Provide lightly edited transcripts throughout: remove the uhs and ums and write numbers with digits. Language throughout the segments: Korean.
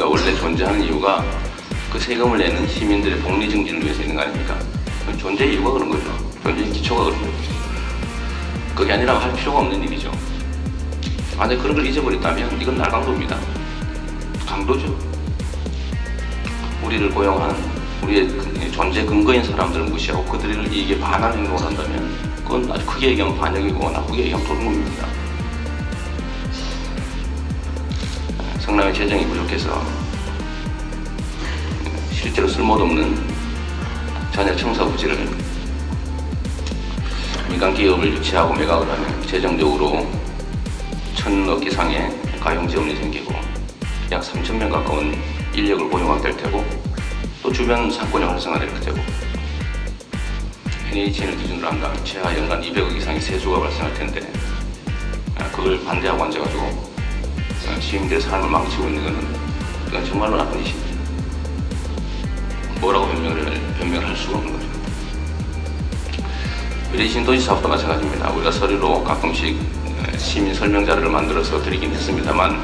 우리가 원래 존재하는 이유가 그 세금을 내는 시민들의 복리 증진을 위해서 있는 거 아닙니까? 존재 이유가 그런 거죠. 존재 기초가 그런 거죠. 그게 아니라 할 필요가 없는 일이죠. 만약 그런 걸 잊어버렸다면 이건 날강도입니다. 강도죠. 우리를 고용한 우리의 존재 근거인 사람들을 무시하고 그들을 이익에 반하는 행동을 한다면 그건 아주 크게 얘기하면 반역이고 나쁘게 얘기하면 도둑놈입니다. 성남의 재정이 부족해서 실제로 쓸모없는 전액 청사 부지를 민간 기업을 유치하고 매각을 하면 재정적으로 1,000억 이상의 가용 지원이 생기고 약 3,000명 가까운 인력을 고용하게 될 테고 또 주변 상권이 활성화될 테고 NHN을 기준으로 한다면 최하 연간 200억 이상의 세수가 발생할 텐데 그걸 반대하고 앉아가지고 시민들의 삶을 망치고 있는 것은 이건 정말로 나쁜 짓입니다. 뭐라고 변명을 할 수가 없는 거죠. 미래신도시 사업도 마찬가지입니다. 우리가 서류로 가끔씩 시민 설명 자료를 만들어서 드리긴 했습니다만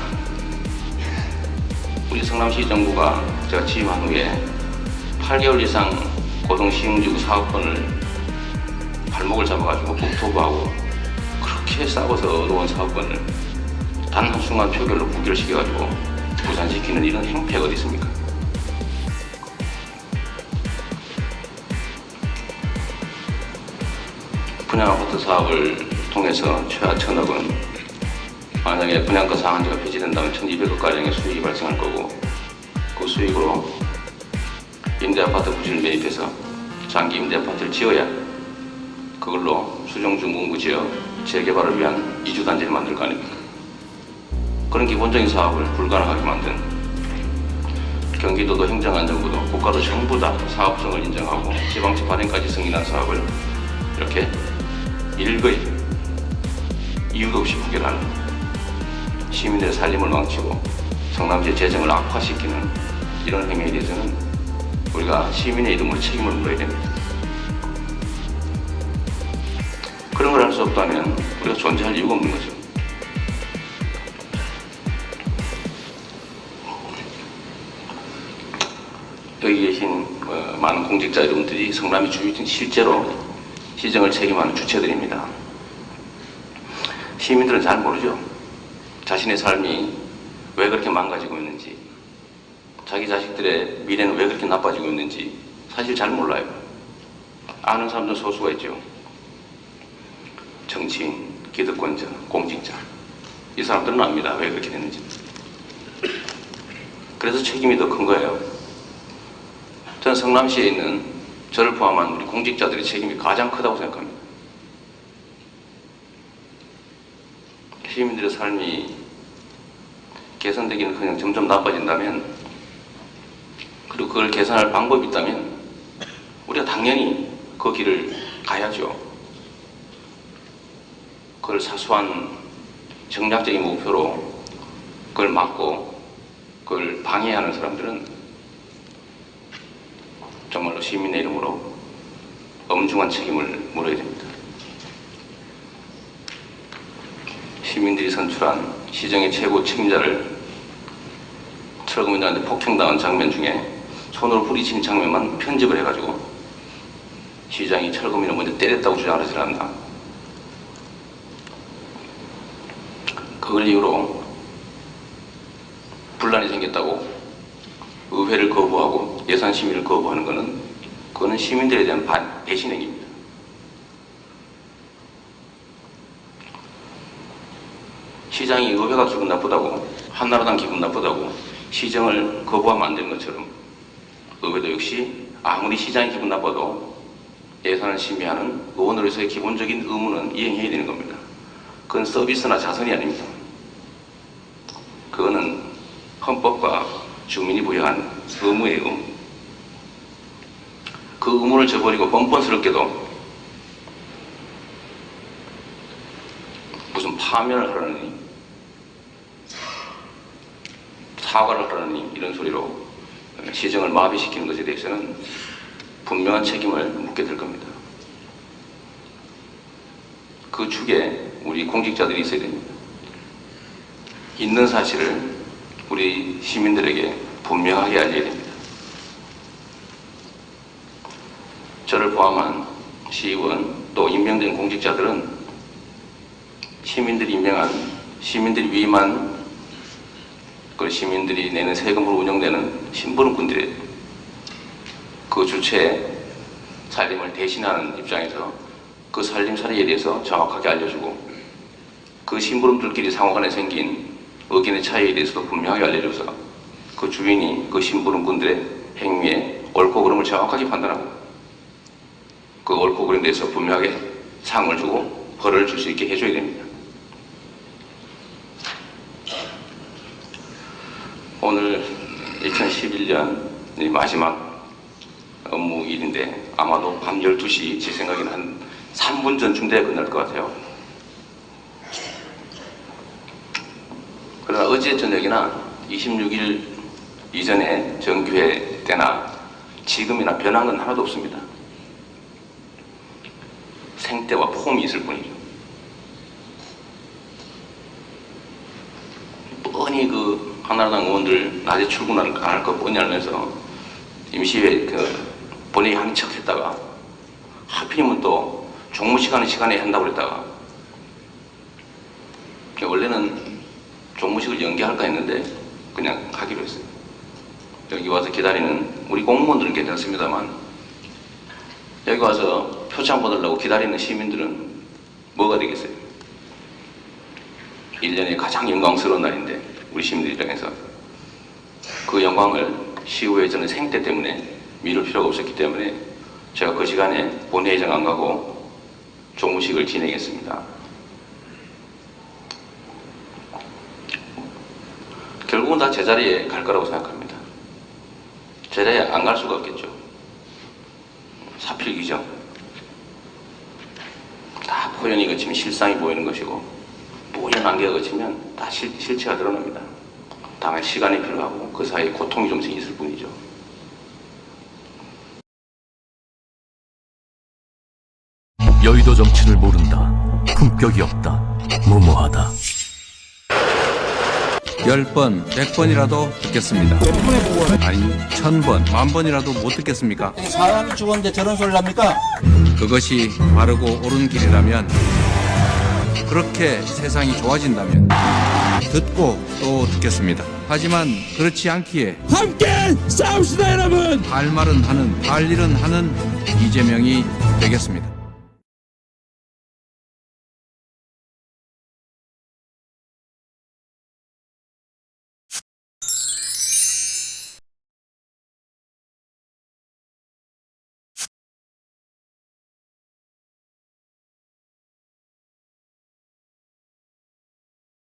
우리 성남시 정부가 제가 취임한 후에 8개월 이상 고동시흥지구 사업권을 발목을 잡아가지고 국토부하고 그렇게 싸워서 얻어온 사업권을 단 한순간 표결로 부결시켜가지고 부산시키는 이런 행패가 어디 있습니까? 분양아파트 사업을 통해서 최하 1,000억은 만약에 분양가 상한제가 폐지된다면 1,200억가량의 수익이 발생할 거고 그 수익으로 임대아파트 부지를 매입해서 장기 임대아파트를 지어야 그걸로 수종중공구 지역 재개발을 위한 이주단지를 만들 거 아닙니까? 그런 기본적인 사업을 불가능하게 만든 경기도도 행정안전부도 국가도 전부 다 사업성을 인정하고 지방채 발행까지 승인한 사업을 이렇게 일거이 이유도 없이 부결하는 시민들의 살림을 망치고 성남시의 재정을 악화시키는 이런 행위에 대해서는 우리가 시민의 이름으로 책임을 물어야 됩니다. 그런 걸 할 수 없다면 우리가 존재할 이유가 없는 거죠. 여기 계신 많은 공직자 여러분들이 성남이 실제로 시정을 책임하는 주체들입니다. 시민들은 잘 모르죠. 자신의 삶이 왜 그렇게 망가지고 있는지, 자기 자식들의 미래는 왜 그렇게 나빠지고 있는지 사실 잘 몰라요. 아는 사람들 소수가 있죠. 정치인, 기득권자, 공직자. 이 사람들은 압니다. 왜 그렇게 됐는지. 그래서 책임이 더 큰 거예요. 저는 성남시에 있는 저를 포함한 우리 공직자들의 책임이 가장 크다고 생각합니다. 시민들의 삶이 개선되기는 그냥 점점 나빠진다면 그리고 그걸 개선할 방법이 있다면 우리가 당연히 그 길을 가야죠. 그걸 사소한 정략적인 목표로 그걸 막고 그걸 방해하는 사람들은 정말로 시민의 이름으로 엄중한 책임을 물어야 됩니다. 시민들이 선출한 시정의 최고 책임자를 트럭업인들한테 폭행당한 장면 중에 손으로 부딪히는 장면만 편집을 해가지고 시장이 철거민을 먼저 때렸다고 주장을 하지 않나. 그걸 이유로 분란이 생겼다고 의회를 거부하고 예산 심의를 거부하는 것은 그거는 시민들에 대한 배신행위입니다. 시장이 의회가 기분 나쁘다고 한나라당 기분 나쁘다고 시정을 거부하면 안 되는 것처럼 의회도 역시 아무리 시장이 기분 나빠도 예산을 심의하는 의원으로서의 기본적인 의무는 이행해야 되는 겁니다. 그건 서비스나 자선이 아닙니다. 그거는 헌법과 주민이 부여한 의무의 의무. 그 의무를 저버리고 뻔뻔스럽게도 무슨 파면을 하라느니 사과를 하라느니 이런 소리로 시정을 마비시키는 것에 대해서는 분명한 책임을 묻게 될 겁니다. 그 축에 우리 공직자들이 있어야 됩니다. 있는 사실을 우리 시민들에게 분명하게 알려야 됩니다. 저를 포함한 시의원 또 임명된 공직자들은 시민들이 임명한, 시민들이 위임한 그 시민들이 내는 세금으로 운영되는 심부름꾼들의 그 주체의 살림을 대신하는 입장에서 그 살림살이에 대해서 정확하게 알려주고 그 심부름들끼리 상호간에 생긴 의견의 차이에 대해서도 분명하게 알려줘서 그 주인이 그 심부름꾼들의 행위에 옳고 그름을 정확하게 판단하고 그 옳고 그름에 대해서 분명하게 상을 주고 벌을 줄 수 있게 해줘야 됩니다. 오늘 2011년 마지막 업무일인데 아마도 밤 12시 제 생각에는 한 3분 전쯤 돼야 끝날 것 같아요. 그러나 어제 저녁이나 26일 이전에 정규회 때나 지금이나 변한 건 하나도 없습니다. 생때와 폼이 있을 뿐이죠. 뻔히 그 한나라당 의원들 낮에 출근 안 할 거 뻔히 알면서 임시회 본회의 하는 척 했다가 하필이면 또 종무 시간에 한다고 그랬다가 원래는 종무식을 연기할까 했는데 그냥 하기로 했어요. 여기 와서 기다리는 우리 공무원들은 괜찮습니다만 여기 와서 표창 받으려고 기다리는 시민들은 뭐가 되겠어요? 1년에 가장 영광스러운 날인데 우리 시민들 입장에서 그 영광을 시의회 저는 생태 때문에 미룰 필요가 없었기 때문에 제가 그 시간에 본회의장 안 가고 종무식을 진행했습니다. 결국은 다 제자리에 갈 거라고 생각합니다. 제자리에 안 갈 수가 없겠죠. 사필귀정. 다 포연이 거치면 실상이 보이는 것이고 뽀얀 안개가 거치면 다 실체가 드러납니다. 다만 시간이 필요하고 그 사이에 고통이 좀 있을 뿐이죠. 여의도 정치를 모른다. 품격이 없다. 무모하다. 10번, 100번이라도 듣겠습니다. 몇 분에 보고 아니, 1000번, 10,000번이라도 못 듣겠습니까? 사람이 죽었는데 저런 소리를 합니까? 그것이 바르고 옳은 길이라면, 그렇게 세상이 좋아진다면 듣고 또 듣겠습니다. 하지만 그렇지 않기에 함께 싸웁시다 여러분! 할 말은 하는, 할 일은 하는 이재명이 되겠습니다.